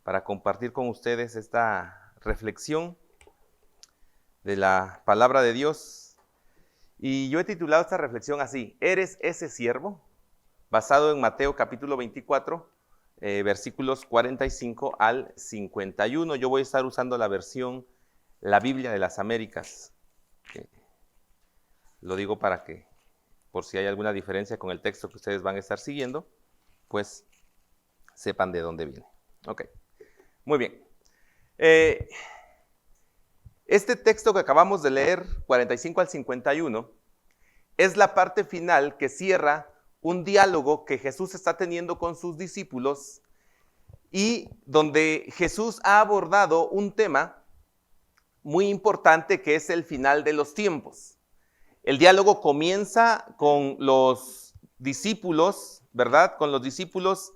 para compartir con ustedes esta reflexión de la palabra de Dios. Y yo he titulado esta reflexión así: ¿eres ese siervo? Basado en Mateo capítulo 24, versículos 45 al 51. Yo voy a estar usando la versión, la Biblia de las Américas. Lo digo para que, por si hay alguna diferencia con el texto que ustedes van a estar siguiendo, pues sepan de dónde viene. Ok, muy bien. Este texto que acabamos de leer, 45 al 51, es la parte final que cierra un diálogo que Jesús está teniendo con sus discípulos y donde Jesús ha abordado un tema muy importante que es el final de los tiempos. El diálogo comienza con los discípulos, ¿verdad? Con los discípulos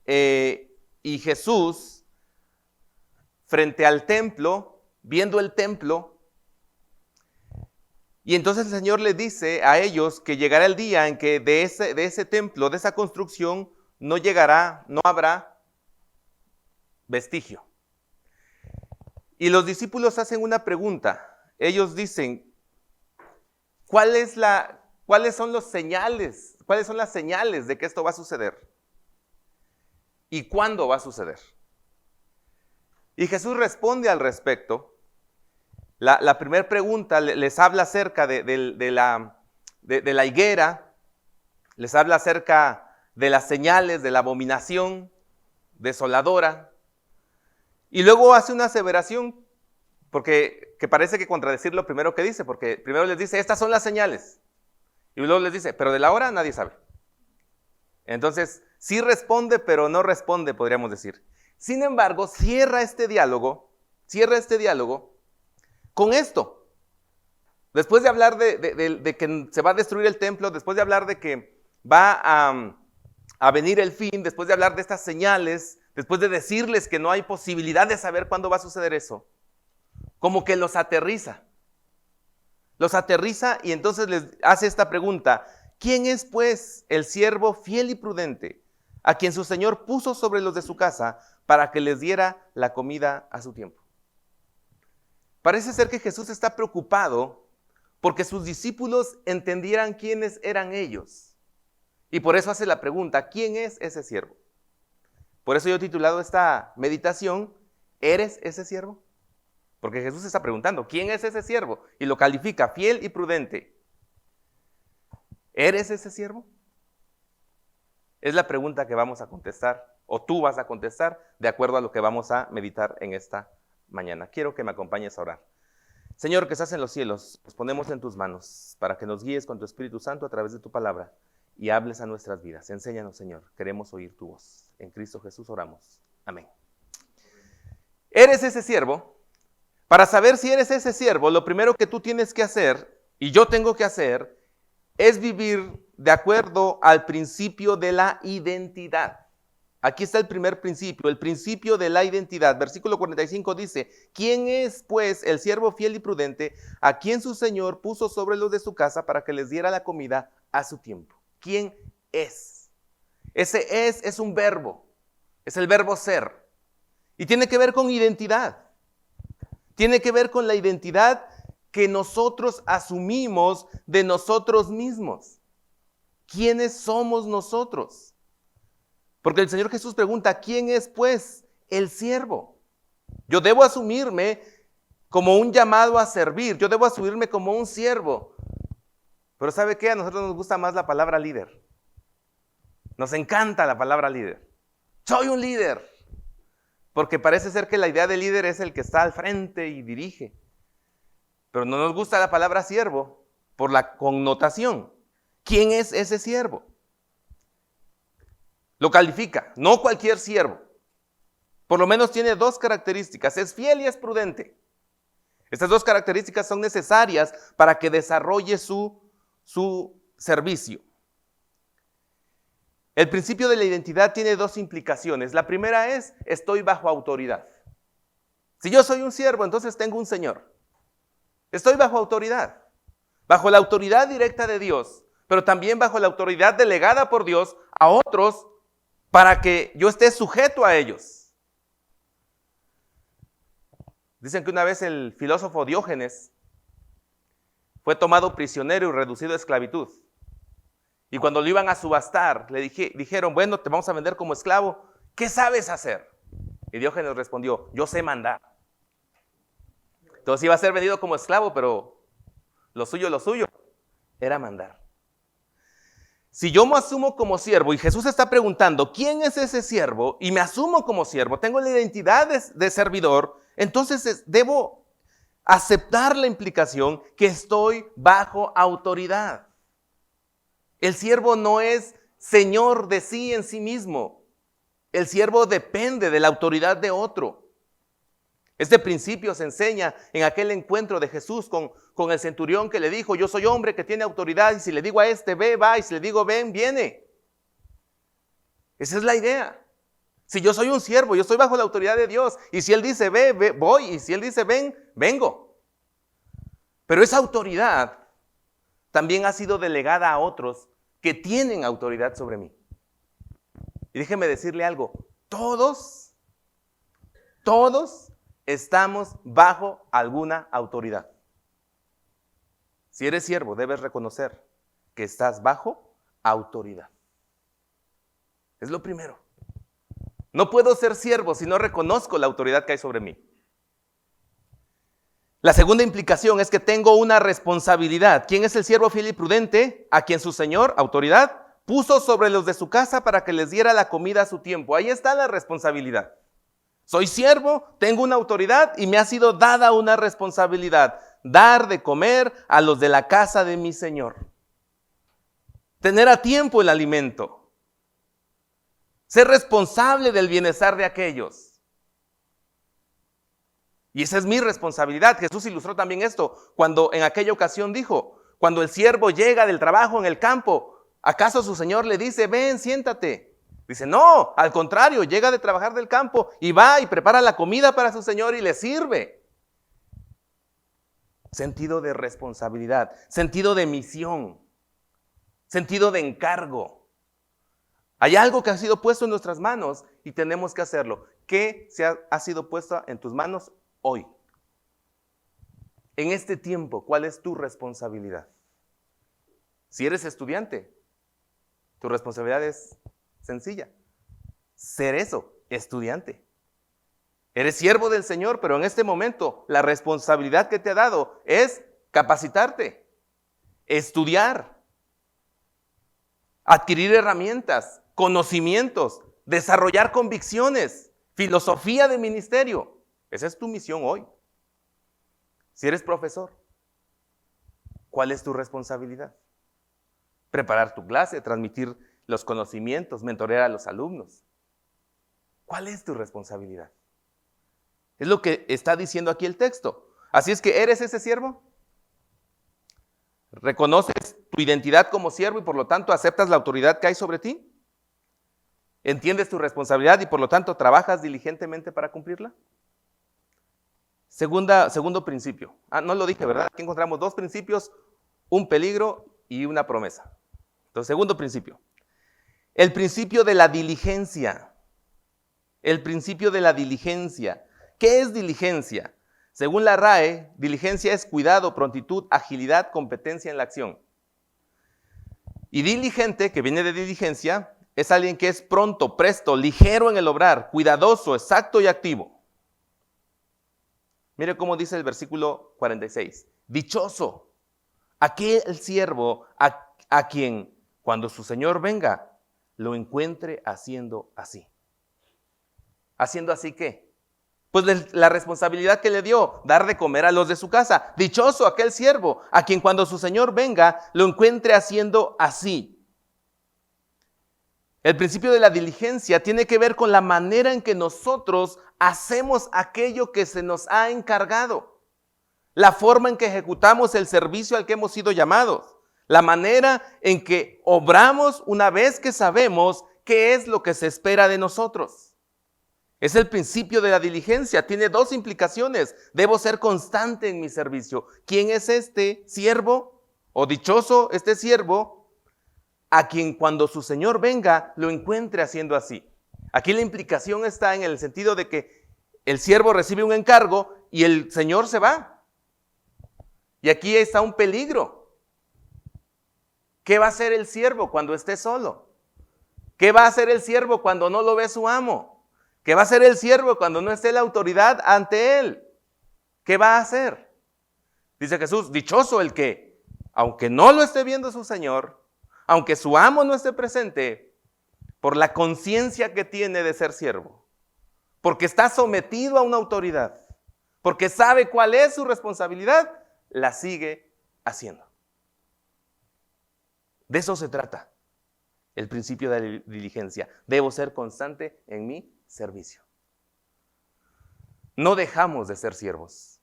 y Jesús frente al templo, viendo el templo. Y entonces el Señor les dice a ellos que llegará el día en que de ese templo, de esa construcción, no habrá vestigio. Y los discípulos hacen una pregunta. Ellos dicen: ¿cuáles son las señales de que esto va a suceder? ¿Y cuándo va a suceder? Y Jesús responde al respecto. La primera pregunta les habla acerca de la higuera, les habla acerca de las señales de la abominación desoladora, y luego hace una aseveración, que parece que contradecir lo primero que dice, porque primero les dice: estas son las señales, y luego les dice: pero de la hora nadie sabe. Entonces, sí responde, pero no responde, podríamos decir. Sin embargo, cierra este diálogo con esto. Después de hablar de que se va a destruir el templo, después de hablar de que va a venir el fin, después de hablar de estas señales, después de decirles que no hay posibilidad de saber cuándo va a suceder eso, como que los aterriza y entonces les hace esta pregunta: ¿quién es pues el siervo fiel y prudente a quien su señor puso sobre los de su casa para que les diera la comida a su tiempo? Parece ser que Jesús está preocupado porque sus discípulos entendieran quiénes eran ellos. Y por eso hace la pregunta: ¿quién es ese siervo? Por eso yo he titulado esta meditación: ¿eres ese siervo? Porque Jesús está preguntando: ¿quién es ese siervo? Y lo califica: fiel y prudente. ¿Eres ese siervo? Es la pregunta que vamos a contestar, o tú vas a contestar, de acuerdo a lo que vamos a meditar en esta mañana. Quiero que me acompañes a orar. Señor, que estás en los cielos, nos ponemos en tus manos para que nos guíes con tu Espíritu Santo a través de tu palabra y hables a nuestras vidas. Enséñanos, Señor, queremos oír tu voz. En Cristo Jesús oramos. Amén. ¿Eres ese siervo? Para saber si eres ese siervo, lo primero que tú tienes que hacer, y yo tengo que hacer, es vivir de acuerdo al principio de la identidad. Aquí está el primer principio, el principio de la identidad. Versículo 45 dice: ¿quién es pues el siervo fiel y prudente a quien su señor puso sobre los de su casa para que les diera la comida a su tiempo? ¿Quién es? Ese es un verbo, es el verbo ser. Y tiene que ver con identidad. Tiene que ver con la identidad que nosotros asumimos de nosotros mismos. ¿Quiénes somos nosotros? Porque el Señor Jesús pregunta: ¿quién es pues el siervo? Yo debo asumirme como un llamado a servir, yo debo asumirme como un siervo. Pero ¿sabe qué? A nosotros nos gusta más la palabra líder. Nos encanta la palabra líder. Soy un líder. Porque parece ser que la idea de líder es el que está al frente y dirige. Pero no nos gusta la palabra siervo por la connotación. ¿Quién es ese siervo? Lo califica: no cualquier siervo. Por lo menos tiene dos características: es fiel y es prudente. Estas dos características son necesarias para que desarrolle su servicio. El principio de la identidad tiene dos implicaciones. La primera es: estoy bajo autoridad. Si yo soy un siervo, entonces tengo un señor. Estoy bajo autoridad. Bajo la autoridad directa de Dios, pero también bajo la autoridad delegada por Dios a otros para que yo esté sujeto a ellos. Dicen que una vez el filósofo Diógenes fue tomado prisionero y reducido a esclavitud. Y cuando lo iban a subastar, le dijeron, bueno, te vamos a vender como esclavo. ¿Qué sabes hacer? Y Diógenes respondió, yo sé mandar. Entonces iba a ser vendido como esclavo, pero lo suyo era mandar. Si yo me asumo como siervo y Jesús está preguntando, ¿quién es ese siervo? Y me asumo como siervo, tengo la identidad de servidor, entonces debo aceptar la implicación que estoy bajo autoridad. El siervo no es señor de sí en sí mismo. El siervo depende de la autoridad de otro. Este principio se enseña en aquel encuentro de Jesús con el centurión que le dijo, yo soy hombre que tiene autoridad y si le digo a este ve, va, y si le digo ven, viene. Esa es la idea. Si yo soy un siervo, yo estoy bajo la autoridad de Dios y si Él dice ve, voy, y si Él dice ven, vengo. Pero esa autoridad también ha sido delegada a otros que tienen autoridad sobre mí. Y déjeme decirle algo, todos estamos bajo alguna autoridad. Si eres siervo, debes reconocer que estás bajo autoridad. Es lo primero. No puedo ser siervo si no reconozco la autoridad que hay sobre mí. La segunda implicación es que tengo una responsabilidad. ¿Quién es el siervo fiel y prudente? A quien su señor, autoridad, puso sobre los de su casa para que les diera la comida a su tiempo. Ahí está la responsabilidad. Soy siervo, tengo una autoridad y me ha sido dada una responsabilidad. Dar de comer a los de la casa de mi señor. Tener a tiempo el alimento. Ser responsable del bienestar de aquellos. Y esa es mi responsabilidad. Jesús ilustró también esto cuando en aquella ocasión dijo, cuando el siervo llega del trabajo en el campo, ¿acaso su señor le dice, ven, siéntate? Dice, no, al contrario, llega de trabajar del campo y va y prepara la comida para su señor y le sirve. Sentido de responsabilidad, sentido de misión, sentido de encargo. Hay algo que ha sido puesto en nuestras manos y tenemos que hacerlo. ¿Qué ha sido puesto en tus manos hoy? En este tiempo, ¿cuál es tu responsabilidad? Si eres estudiante, tu responsabilidad es sencilla. Ser eso, estudiante. Eres siervo del Señor, pero en este momento la responsabilidad que te ha dado es capacitarte, estudiar, adquirir herramientas, conocimientos, desarrollar convicciones, filosofía de ministerio. Esa es tu misión hoy. Si eres profesor, ¿cuál es tu responsabilidad? Preparar tu clase, transmitir los conocimientos, mentorear a los alumnos. ¿Cuál es tu responsabilidad? Es lo que está diciendo aquí el texto. Así es que, ¿eres ese siervo? ¿Reconoces tu identidad como siervo y por lo tanto aceptas la autoridad que hay sobre ti? ¿Entiendes tu responsabilidad y por lo tanto trabajas diligentemente para cumplirla? Segundo principio. No lo dije, ¿verdad? Aquí encontramos dos principios, un peligro y una promesa. Entonces, segundo principio. El principio de la diligencia. El principio de la diligencia. ¿Qué es diligencia? Según la RAE, diligencia es cuidado, prontitud, agilidad, competencia en la acción. Y diligente, que viene de diligencia, es alguien que es pronto, presto, ligero en el obrar, cuidadoso, exacto y activo. Mire cómo dice el versículo 46. Dichoso aquel siervo a quien, cuando su señor venga, lo encuentre haciendo así. ¿Haciendo así qué? Pues la responsabilidad que le dio, dar de comer a los de su casa. Dichoso aquel siervo a quien cuando su señor venga, lo encuentre haciendo así. El principio de la diligencia tiene que ver con la manera en que nosotros hacemos aquello que se nos ha encargado. La forma en que ejecutamos el servicio al que hemos sido llamados. La manera en que obramos una vez que sabemos qué es lo que se espera de nosotros. Es el principio de la diligencia. Tiene dos implicaciones. Debo ser constante en mi servicio. ¿Quién es este siervo? O dichoso este siervo a quien cuando su señor venga lo encuentre haciendo así. Aquí la implicación está en el sentido de que el siervo recibe un encargo y el Señor se va. Y aquí está un peligro. ¿Qué va a hacer el siervo cuando esté solo? ¿Qué va a hacer el siervo cuando no lo ve su amo? ¿Qué va a hacer el siervo cuando no esté la autoridad ante él? ¿Qué va a hacer? Dice Jesús, dichoso el que, aunque no lo esté viendo su Señor, aunque su amo no esté presente, por la conciencia que tiene de ser siervo, porque está sometido a una autoridad, porque sabe cuál es su responsabilidad, la sigue haciendo. De eso se trata el principio de la diligencia. Debo ser constante en mi servicio. No dejamos de ser siervos.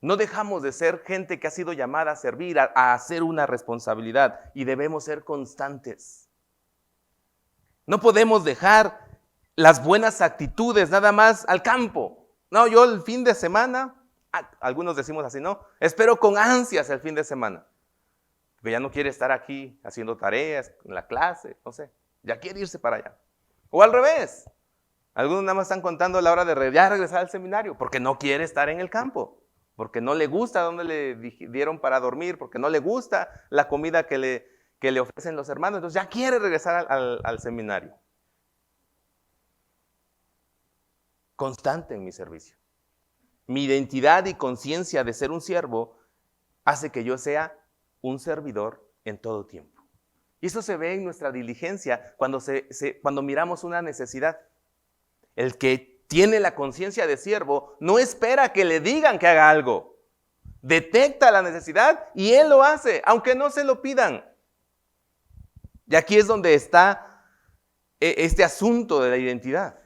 No dejamos de ser gente que ha sido llamada a servir, a hacer una responsabilidad, y debemos ser constantes. No podemos dejar las buenas actitudes nada más al campo. No, yo el fin de semana, algunos decimos así, ¿no? Espero con ansias el fin de semana. Porque ya no quiere estar aquí haciendo tareas, en la clase, no sé. Ya quiere irse para allá. O al revés. Algunos nada más están contando la hora de ya regresar al seminario, porque no quiere estar en el campo. Porque no le gusta donde le dieron para dormir, porque no le gusta la comida que le ofrecen los hermanos. Entonces ya quiere regresar al seminario. Constante en mi servicio. Mi identidad y conciencia de ser un siervo hace que yo sea un servidor en todo tiempo. Y eso se ve en nuestra diligencia cuando miramos una necesidad. El que tiene la conciencia de siervo no espera que le digan que haga algo. Detecta la necesidad y él lo hace, aunque no se lo pidan. Y aquí es donde está este asunto de la identidad.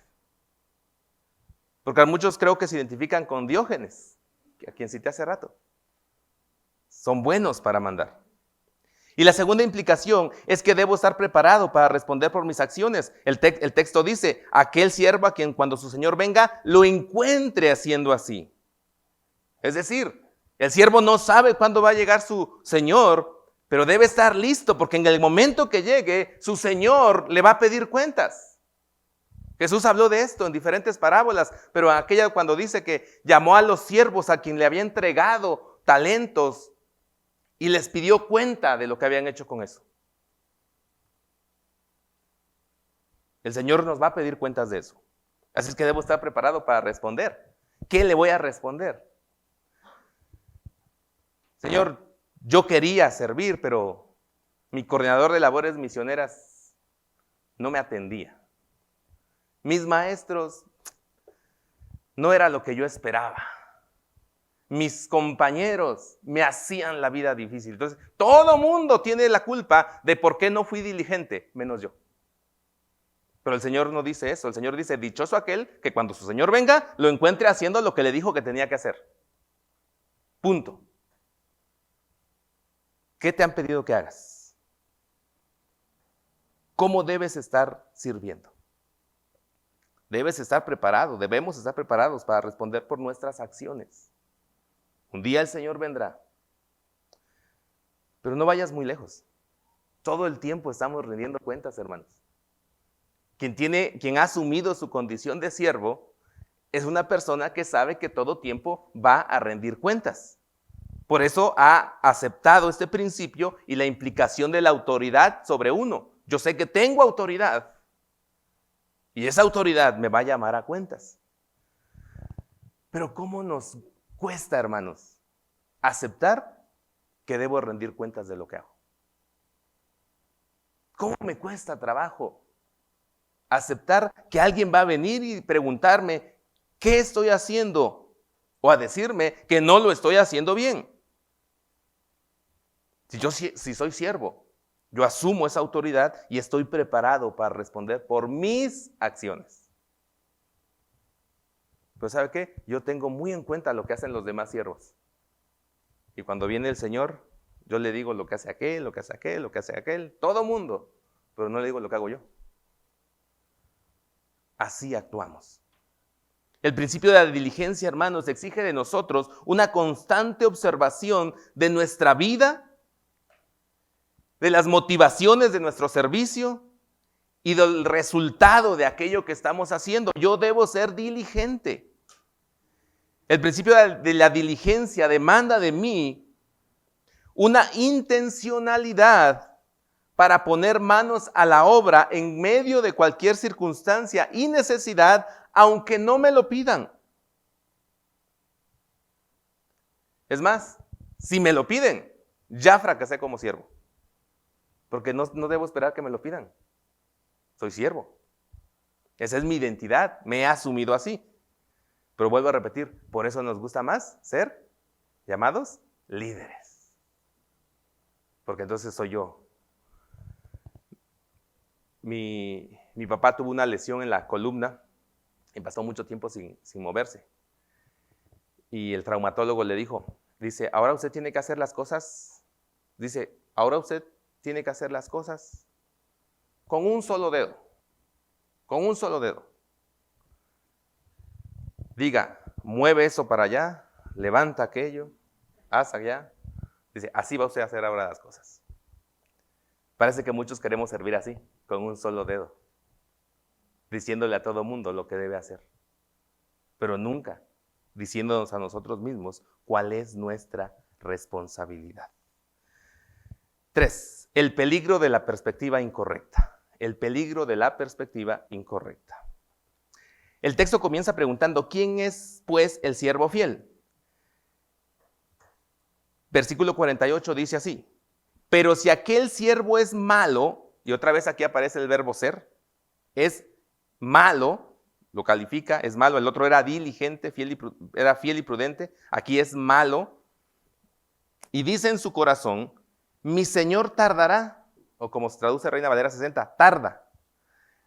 Porque muchos creo que se identifican con Diógenes, a quien cité hace rato. Son buenos para mandar. Y la segunda implicación es que debo estar preparado para responder por mis acciones. El texto dice, aquel siervo a quien cuando su señor venga lo encuentre haciendo así. Es decir, el siervo no sabe cuándo va a llegar su señor, pero debe estar listo porque en el momento que llegue, su señor le va a pedir cuentas. Jesús habló de esto en diferentes parábolas, pero aquella cuando dice que llamó a los siervos a quien le había entregado talentos y les pidió cuenta de lo que habían hecho con eso. El Señor nos va a pedir cuentas de eso. Así es que debo estar preparado para responder. ¿Qué le voy a responder? Señor, yo quería servir, pero mi coordinador de labores misioneras no me atendía. Mis maestros no era lo que yo esperaba. Mis compañeros me hacían la vida difícil. Entonces, todo mundo tiene la culpa de por qué no fui diligente, menos yo. Pero el Señor no dice eso. El Señor dice, dichoso aquel que cuando su Señor venga, lo encuentre haciendo lo que le dijo que tenía que hacer. Punto. ¿Qué te han pedido que hagas? ¿Cómo debes estar sirviendo? Debes estar preparado, debemos estar preparados para responder por nuestras acciones. Un día el Señor vendrá. Pero no vayas muy lejos. Todo el tiempo estamos rindiendo cuentas, hermanos. Quien ha asumido su condición de siervo es una persona que sabe que todo tiempo va a rendir cuentas. Por eso ha aceptado este principio y la implicación de la autoridad sobre uno. Yo sé que tengo autoridad y esa autoridad me va a llamar a cuentas. Pero ¿cómo nos cuesta, hermanos, aceptar que debo rendir cuentas de lo que hago? ¿Cómo me cuesta trabajo aceptar que alguien va a venir y preguntarme qué estoy haciendo o a decirme que no lo estoy haciendo bien? Si soy siervo, yo asumo esa autoridad y estoy preparado para responder por mis acciones. Pero ¿sabe qué? Yo tengo muy en cuenta lo que hacen los demás siervos. Y cuando viene el Señor, yo le digo lo que hace aquel, lo que hace aquel, lo que hace aquel, todo mundo, pero no le digo lo que hago yo. Así actuamos. El principio de la diligencia, hermanos, exige de nosotros una constante observación de nuestra vida, de las motivaciones de nuestro servicio y del resultado de aquello que estamos haciendo. Yo debo ser diligente. El principio de la diligencia demanda de mí una intencionalidad para poner manos a la obra en medio de cualquier circunstancia y necesidad, aunque no me lo pidan. Es más, si me lo piden, ya fracasé como siervo. Porque no debo esperar que me lo pidan. Soy siervo. Esa es mi identidad. Me he asumido así. Pero vuelvo a repetir, por eso nos gusta más ser llamados líderes. Porque entonces soy yo. Mi papá tuvo una lesión en la columna y pasó mucho tiempo sin moverse. Y el traumatólogo le dice, ahora usted tiene que hacer las cosas, con un solo dedo. Con un solo dedo. Diga, mueve eso para allá, levanta aquello, haz allá. Dice, así va usted a hacer ahora las cosas. Parece que muchos queremos servir así, con un solo dedo, diciéndole a todo mundo lo que debe hacer, pero nunca diciéndonos a nosotros mismos cuál es nuestra responsabilidad. 3. El peligro de la perspectiva incorrecta. El peligro de la perspectiva incorrecta. El texto comienza preguntando, ¿quién es, pues, el siervo fiel? Versículo 48 dice así, pero si aquel siervo es malo, y otra vez aquí aparece el verbo ser, es malo, lo califica, es malo, el otro era diligente, era fiel y prudente, aquí es malo, y dice en su corazón, mi Señor tardará, o como se traduce Reina Valera 60, tarda,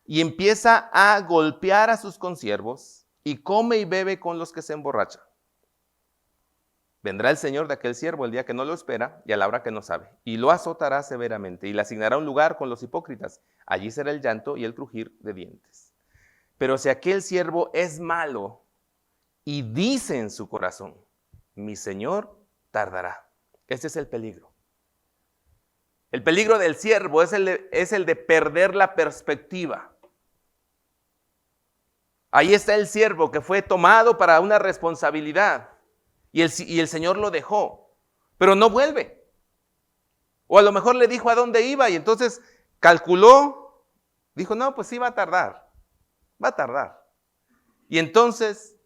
y empieza a golpear a sus consiervos, y come y bebe con los que se emborrachan. Vendrá el Señor de aquel siervo el día que no lo espera y a la hora que no sabe, y lo azotará severamente, y le asignará un lugar con los hipócritas. Allí será el llanto y el crujir de dientes. Pero si aquel siervo es malo y dice en su corazón, mi Señor tardará. Este es el peligro. El peligro del siervo es el de perder la perspectiva. Ahí está el siervo que fue tomado para una responsabilidad. Y el Señor lo dejó, pero no vuelve. O a lo mejor le dijo a dónde iba y entonces calculó, dijo, no, pues sí va a tardar. Y entonces,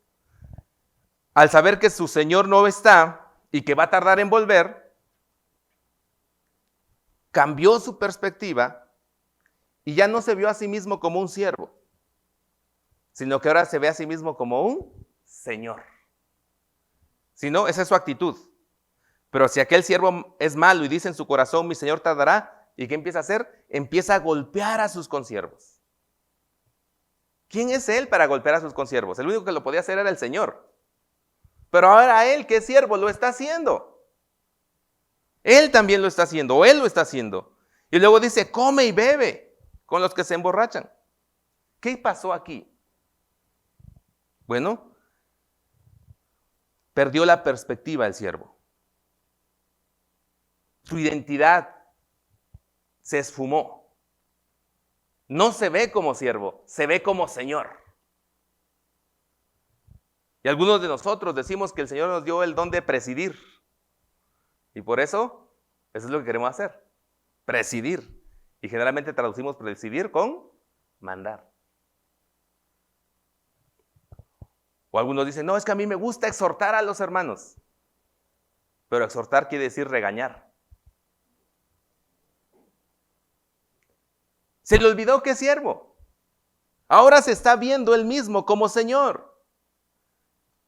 al saber que su Señor no está y que va a tardar en volver, cambió su perspectiva y ya no se vio a sí mismo como un siervo, sino que ahora se ve a sí mismo como un Señor. Si no, esa es su actitud. Pero si aquel siervo es malo y dice en su corazón, mi Señor tardará, ¿y qué empieza a hacer? Empieza a golpear a sus consiervos. ¿Quién es él para golpear a sus consiervos? El único que lo podía hacer era el Señor. Pero ahora él, que es siervo, lo está haciendo. Él también lo está haciendo, o él lo está haciendo. Y luego dice, come y bebe con los que se emborrachan. ¿Qué pasó aquí? Bueno, perdió la perspectiva el siervo. Su identidad se esfumó. No se ve como siervo, se ve como Señor. Y algunos de nosotros decimos que el Señor nos dio el don de presidir. Y por eso es lo que queremos hacer, presidir. Y generalmente traducimos presidir con mandar. O algunos dicen, no, es que a mí me gusta exhortar a los hermanos. Pero exhortar quiere decir regañar. Se le olvidó que es siervo. Ahora se está viendo él mismo como Señor.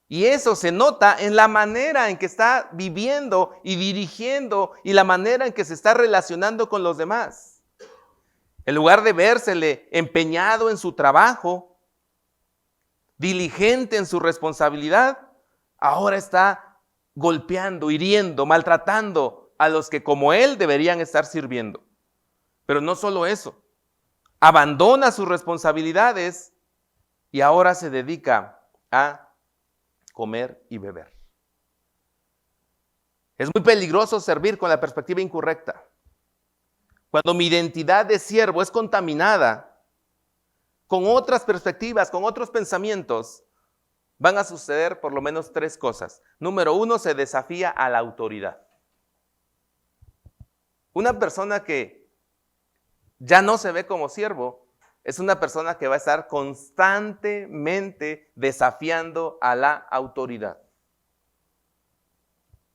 Y eso se nota en la manera en que está viviendo y dirigiendo y la manera en que se está relacionando con los demás. En lugar de vérsele empeñado en su trabajo, diligente en su responsabilidad, ahora está golpeando, hiriendo, maltratando a los que como él deberían estar sirviendo. Pero no solo eso, abandona sus responsabilidades y ahora se dedica a comer y beber. Es muy peligroso servir con la perspectiva incorrecta. Cuando mi identidad de siervo es contaminada con otras perspectivas, con otros pensamientos, van a suceder por lo menos 3 cosas. Número 1, se desafía a la autoridad. Una persona que ya no se ve como siervo es una persona que va a estar constantemente desafiando a la autoridad.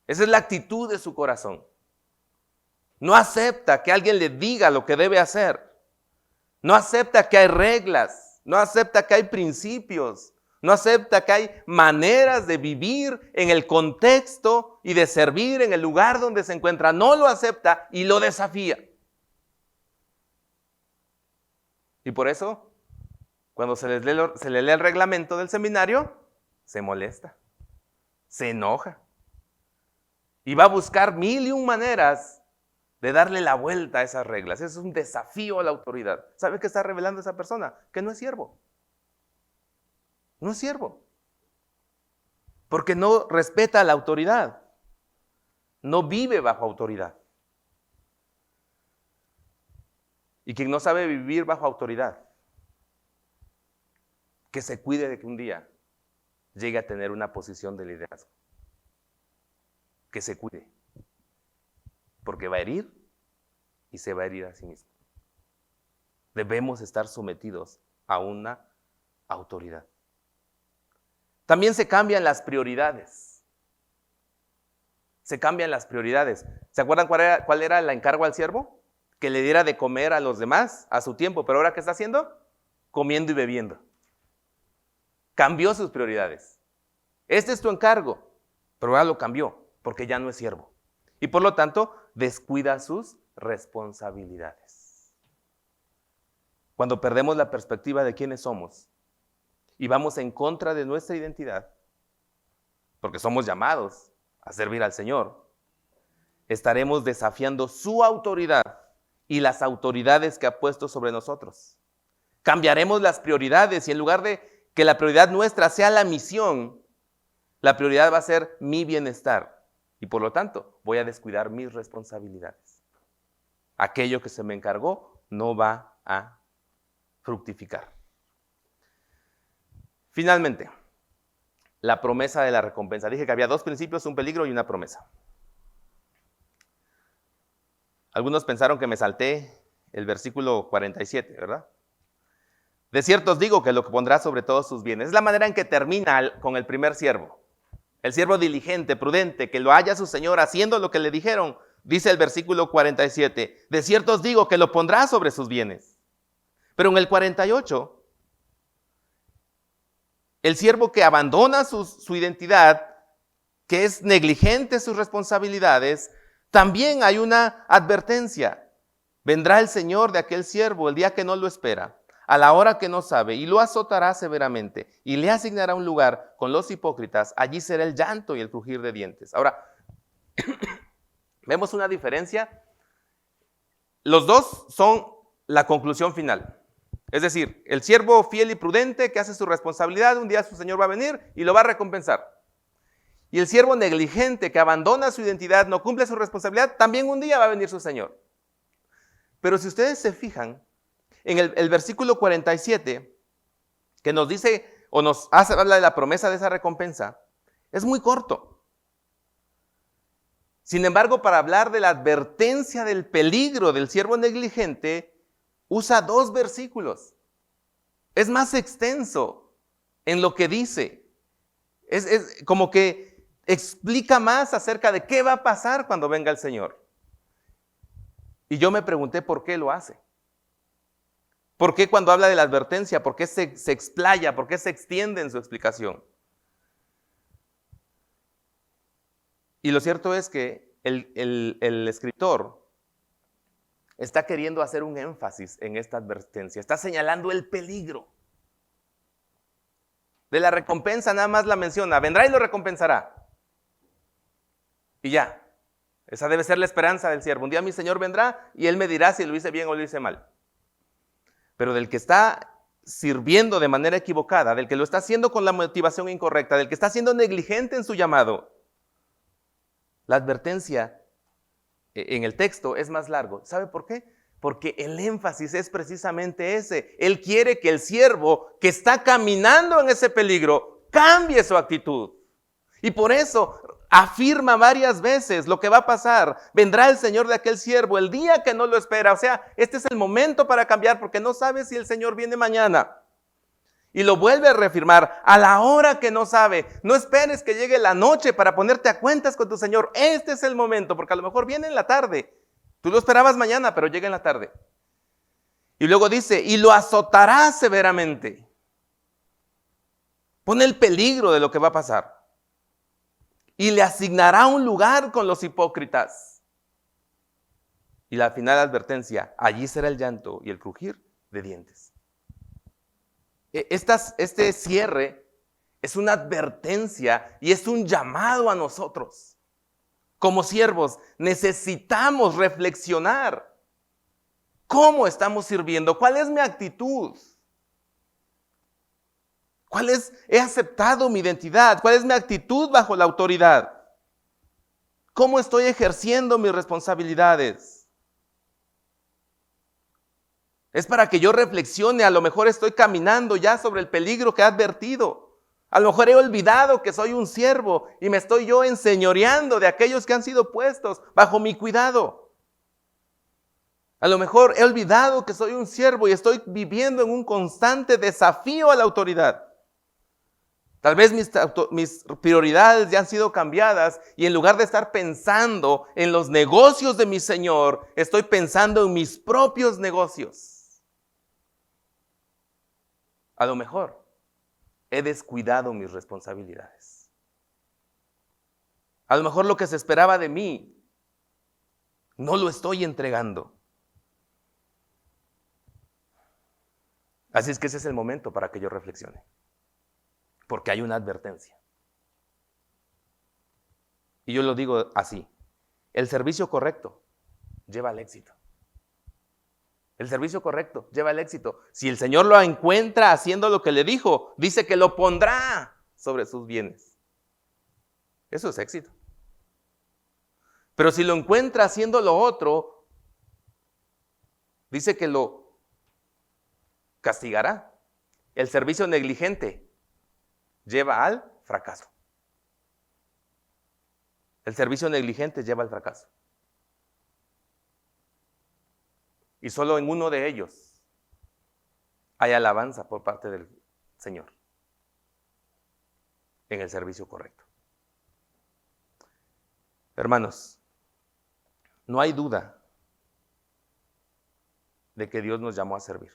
Esa es la actitud de su corazón. No acepta que alguien le diga lo que debe hacer. No acepta que hay reglas. No acepta que hay principios. No acepta que hay maneras de vivir en el contexto y de servir en el lugar donde se encuentra. No lo acepta y lo desafía. Y por eso, cuando se le lee el reglamento del seminario, se molesta, se enoja. Y va a buscar 1001 maneras de darle la vuelta a esas reglas. Es un desafío a la autoridad. ¿Sabe qué está revelando esa persona? Que no es siervo. No es siervo. Porque no respeta a la autoridad. No vive bajo autoridad. Y quien no sabe vivir bajo autoridad, que se cuide de que un día llegue a tener una posición de liderazgo. Que se cuide. Porque va a herir y se va a herir a sí mismo. Debemos estar sometidos a una autoridad. También se cambian las prioridades. Se cambian las prioridades. ¿Se acuerdan cuál era el encargo al siervo? Que le diera de comer a los demás a su tiempo. Pero ahora, ¿qué está haciendo? Comiendo y bebiendo. Cambió sus prioridades. Este es tu encargo, pero ahora lo cambió porque ya no es siervo. Y por lo tanto, descuida sus responsabilidades. Cuando perdemos la perspectiva de quiénes somos y vamos en contra de nuestra identidad, porque somos llamados a servir al Señor, estaremos desafiando su autoridad y las autoridades que ha puesto sobre nosotros. Cambiaremos las prioridades y en lugar de que la prioridad nuestra sea la misión, la prioridad va a ser mi bienestar. Y por lo tanto, voy a descuidar mis responsabilidades. Aquello que se me encargó no va a fructificar. Finalmente, la promesa de la recompensa. Dije que había 2 principios, un peligro y una promesa. Algunos pensaron que me salté el versículo 47, ¿verdad? De cierto os digo que lo pondrá sobre todos sus bienes. Es la manera en que termina con el primer siervo. El siervo diligente, prudente, que lo haya su señor haciendo lo que le dijeron. Dice el versículo 47, de cierto os digo que lo pondrá sobre sus bienes. Pero en el 48, el siervo que abandona su identidad, que es negligente en sus responsabilidades, también hay una advertencia. Vendrá el Señor de aquel siervo el día que no lo espera, a la hora que no sabe, y lo azotará severamente, y le asignará un lugar con los hipócritas. Allí será el llanto y el crujir de dientes. Ahora, vemos una diferencia. Los dos son la conclusión final. Es decir, el siervo fiel y prudente que hace su responsabilidad, un día su Señor va a venir y lo va a recompensar. Y el siervo negligente que abandona su identidad, no cumple su responsabilidad, también un día va a venir su Señor. Pero si ustedes se fijan, en el versículo 47, que nos dice o nos hace hablar de la promesa de esa recompensa, es muy corto. Sin embargo, para hablar de la advertencia del peligro del siervo negligente, usa 2 versículos. Es más extenso en lo que dice. Es como que explica más acerca de qué va a pasar cuando venga el Señor. Y yo me pregunté por qué lo hace. ¿Por qué cuando habla de la advertencia? ¿Por qué se explaya? ¿Por qué se extiende en su explicación? Y lo cierto es que el escritor está queriendo hacer un énfasis en esta advertencia. Está señalando el peligro. De la recompensa nada más la menciona. Vendrá y lo recompensará. Y ya. Esa debe ser la esperanza del siervo. Un día mi Señor vendrá y Él me dirá si lo hice bien o lo hice mal. Pero del que está sirviendo de manera equivocada, del que lo está haciendo con la motivación incorrecta, del que está siendo negligente en su llamado, la advertencia en el texto es más largo. ¿Sabe por qué? Porque el énfasis es precisamente ese. Él quiere que el siervo que está caminando en ese peligro cambie su actitud. Y por eso afirma varias veces lo que va a pasar. Vendrá el Señor de aquel siervo el día que no lo espera. O sea, este es el momento para cambiar porque no sabes si el Señor viene mañana. Y lo vuelve a reafirmar a la hora que no sabe. No esperes que llegue la noche para ponerte a cuentas con tu Señor. Este es el momento, porque a lo mejor viene en la tarde. Tú lo esperabas mañana, pero llega en la tarde. Y luego dice, y lo azotará severamente. Pone el peligro de lo que va a pasar. Y le asignará un lugar con los hipócritas. Y la final advertencia, allí será el llanto y el crujir de dientes. Este cierre es una advertencia y es un llamado a nosotros. Como siervos necesitamos reflexionar. ¿Cómo estamos sirviendo? ¿Cuál es mi actitud? He aceptado mi identidad? ¿Cuál es mi actitud bajo la autoridad? ¿Cómo estoy ejerciendo mis responsabilidades? Es para que yo reflexione. A lo mejor estoy caminando ya sobre el peligro que he advertido. A lo mejor he olvidado que soy un siervo y me estoy yo enseñoreando de aquellos que han sido puestos bajo mi cuidado. A lo mejor he olvidado que soy un siervo y estoy viviendo en un constante desafío a la autoridad. Tal vez mis prioridades ya han sido cambiadas y en lugar de estar pensando en los negocios de mi Señor, estoy pensando en mis propios negocios. A lo mejor he descuidado mis responsabilidades. A lo mejor lo que se esperaba de mí no lo estoy entregando. Así es que ese es el momento para que yo reflexione. Porque hay una advertencia. Y yo lo digo así. El servicio correcto lleva al éxito. El servicio correcto lleva al éxito. Si el Señor lo encuentra haciendo lo que le dijo, dice que lo pondrá sobre sus bienes. Eso es éxito. Pero si lo encuentra haciendo lo otro, dice que lo castigará. El servicio negligente lleva al fracaso. El servicio negligente lleva al fracaso. Y solo en uno de ellos hay alabanza por parte del Señor. En el servicio correcto. Hermanos, no hay duda de que Dios nos llamó a servir.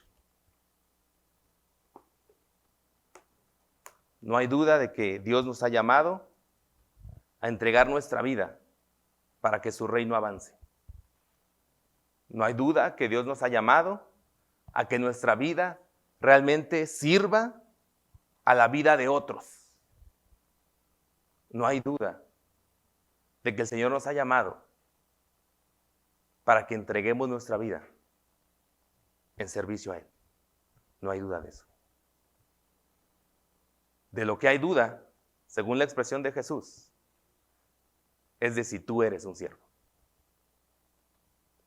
No hay duda de que Dios nos ha llamado a entregar nuestra vida para que su reino avance. No hay duda que Dios nos ha llamado a que nuestra vida realmente sirva a la vida de otros. No hay duda de que el Señor nos ha llamado para que entreguemos nuestra vida en servicio a Él. No hay duda de eso. De lo que hay duda, según la expresión de Jesús, es de si tú eres un siervo.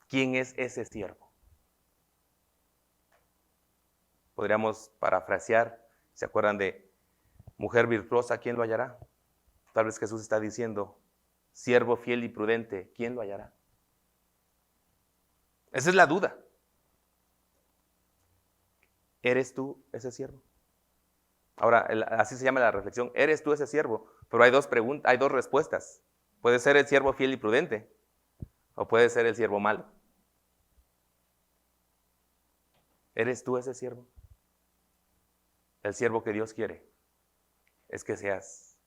¿Quién es ese siervo? Podríamos parafrasear, ¿se acuerdan de mujer virtuosa, quién lo hallará? Tal vez Jesús está diciendo, siervo fiel y prudente, ¿quién lo hallará? Esa es la duda. ¿Eres tú ese siervo? Ahora, así se llama la reflexión. ¿Eres tú ese siervo? Pero hay dos preguntas, hay dos respuestas. Puede ser el siervo fiel y prudente, o puede ser el siervo malo. ¿Eres tú ese siervo? El siervo que Dios quiere es que seas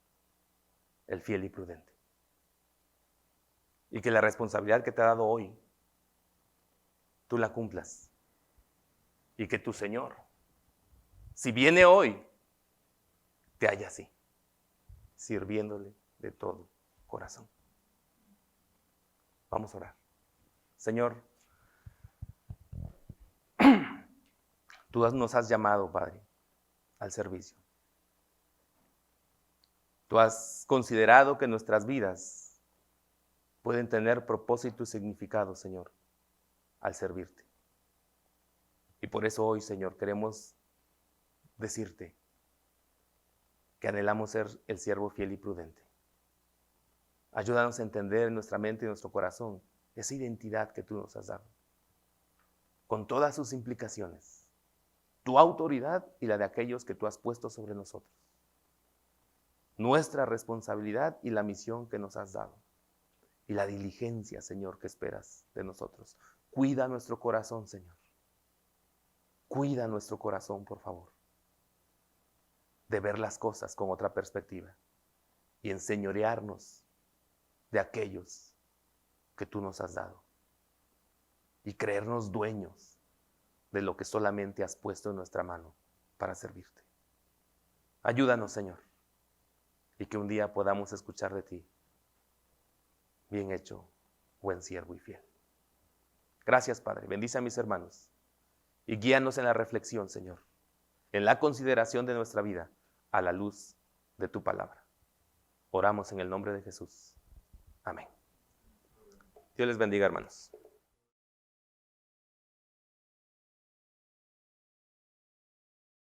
el fiel y prudente. Y que la responsabilidad que te ha dado hoy, tú la cumplas. Y que tu Señor, si viene hoy, te haya así, sirviéndole de todo corazón. Vamos a orar. Señor, tú nos has llamado, Padre, al servicio. Tú has considerado que nuestras vidas pueden tener propósito y significado, Señor, al servirte. Y por eso hoy, Señor, queremos decirte que anhelamos ser el siervo fiel y prudente. Ayúdanos a entender en nuestra mente y en nuestro corazón esa identidad que tú nos has dado, con todas sus implicaciones, tu autoridad y la de aquellos que tú has puesto sobre nosotros, nuestra responsabilidad y la misión que nos has dado, y la diligencia, Señor, que esperas de nosotros. Cuida nuestro corazón, Señor. Cuida nuestro corazón, por favor, de ver las cosas con otra perspectiva y enseñorearnos de aquellos que tú nos has dado y creernos dueños de lo que solamente has puesto en nuestra mano para servirte. Ayúdanos, Señor, y que un día podamos escuchar de ti: bien hecho, buen siervo y fiel. Gracias, Padre. Bendice a mis hermanos y guíanos en la reflexión, Señor, en la consideración de nuestra vida a la luz de tu palabra. Oramos en el nombre de Jesús. Amén. Dios les bendiga, hermanos.